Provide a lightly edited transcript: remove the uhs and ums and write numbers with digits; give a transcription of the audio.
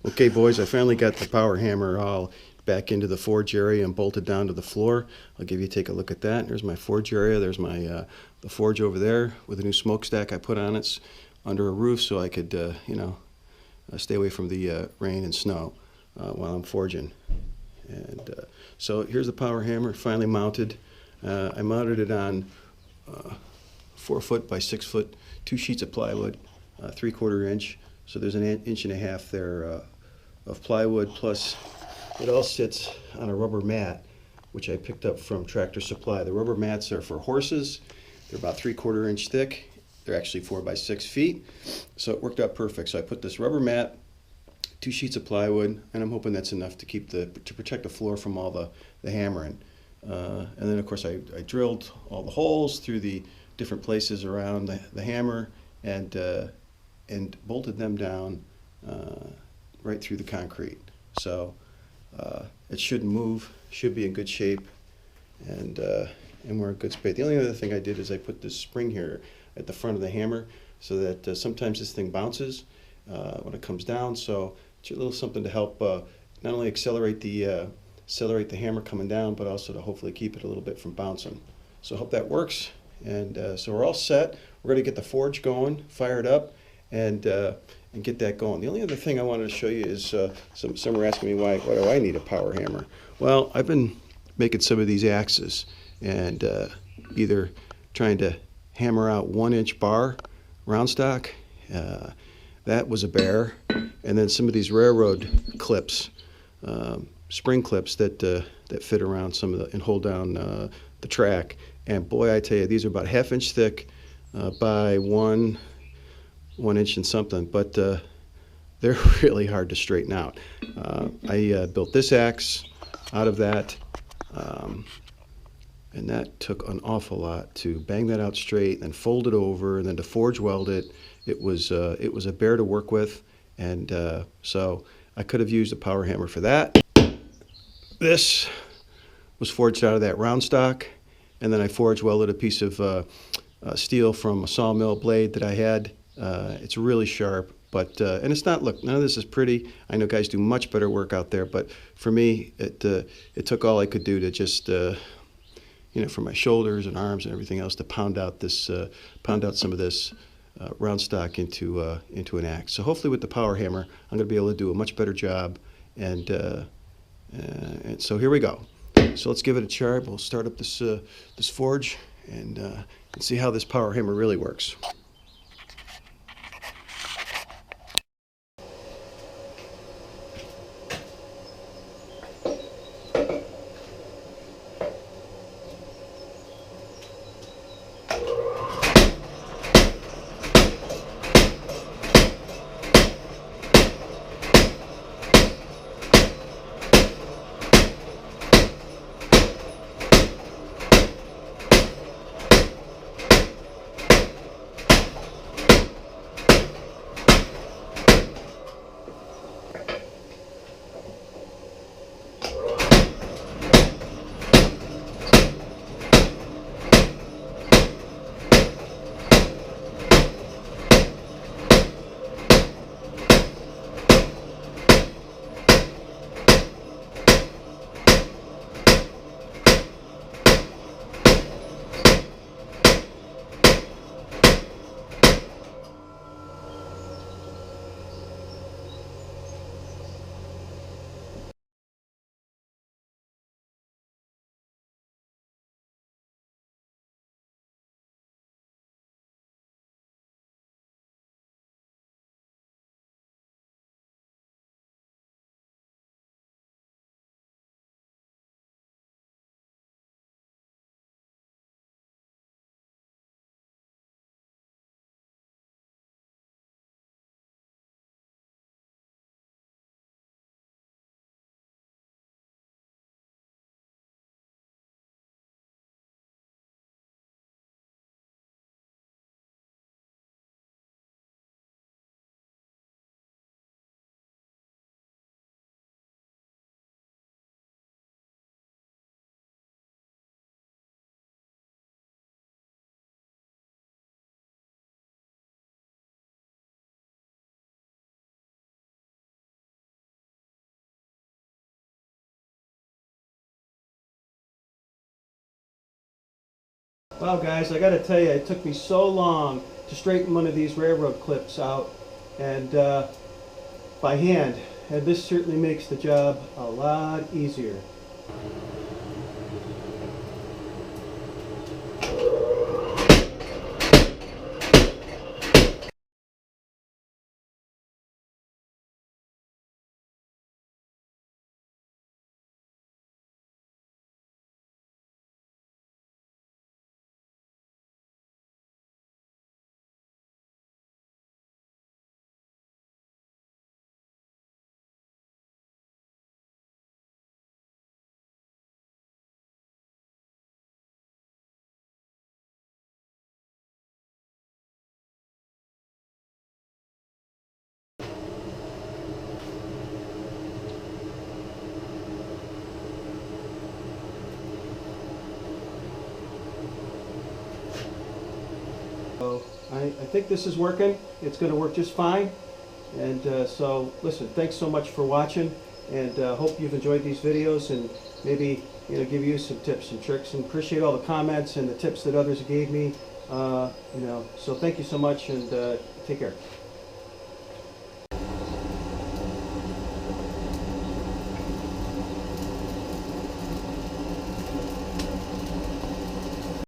Okay, boys, I finally got the power hammer all back into the forge area and bolted down to the floor. I'll give you take a look at that. There's my forge area. There's my the forge over there with a new smokestack I put on it. It's under a roof so I could, stay away from the rain and snow while I'm forging. And so here's the power hammer finally mounted. I mounted it on 4 foot by 6 foot, 2 sheets of plywood, 3/4 inch. So there's an inch and a half there of plywood, plus it all sits on a rubber mat, which I picked up from Tractor Supply. The rubber mats are for horses. They're about 3/4 inch thick. They're actually 4 by 6 feet. So it worked out perfect. So I put this rubber mat, 2 sheets of plywood, and I'm hoping that's enough to protect the floor from all the hammering. And then of course I drilled all the holes through the different places around the hammer and bolted them down right through the concrete. So it shouldn't move, should be in good shape, and we're in good space. The only other thing I did is I put this spring here at the front of the hammer so that sometimes this thing bounces when it comes down. So it's a little something to help not only accelerate the hammer coming down, but also to hopefully keep it a little bit from bouncing. So I hope that works. And so we're all set. We're going to get the forge going, fire it up, and get that going. The only other thing I wanted to show you is some are asking me why do I need a power hammer? Well, I've been making some of these axes and either trying to hammer out 1-inch bar round stock. That was a bear, and then some of these railroad clips, spring clips that fit around some of the and hold down the track. And boy, I tell you, these are about 1/2 inch thick by 1 inch and something, but they're really hard to straighten out. I built this axe out of that, and that took an awful lot to bang that out straight and fold it over and then to forge weld it. It was a bear to work with, and so I could have used a power hammer for that. This was forged out of that round stock, and then I forge welded a piece of steel from a sawmill blade that I had. It's really sharp, but and it's not. Look, none of this is pretty. I know guys do much better work out there, but for me, it took all I could do to just for my shoulders and arms and everything else to pound out some of this round stock into an axe. So hopefully with the power hammer, I'm going to be able to do a much better job. And so here we go. So let's give it a try. We'll start up this forge and see how this power hammer really works. Well, guys, I got to tell you, it took me so long to straighten one of these railroad clips out, and by hand, and this certainly makes the job a lot easier. So I think this is working. It's going to work just fine. And so listen, thanks so much for watching, and hope you've enjoyed these videos, and maybe give you some tips and tricks, and appreciate all the comments and the tips that others gave me. So thank you so much, and take care.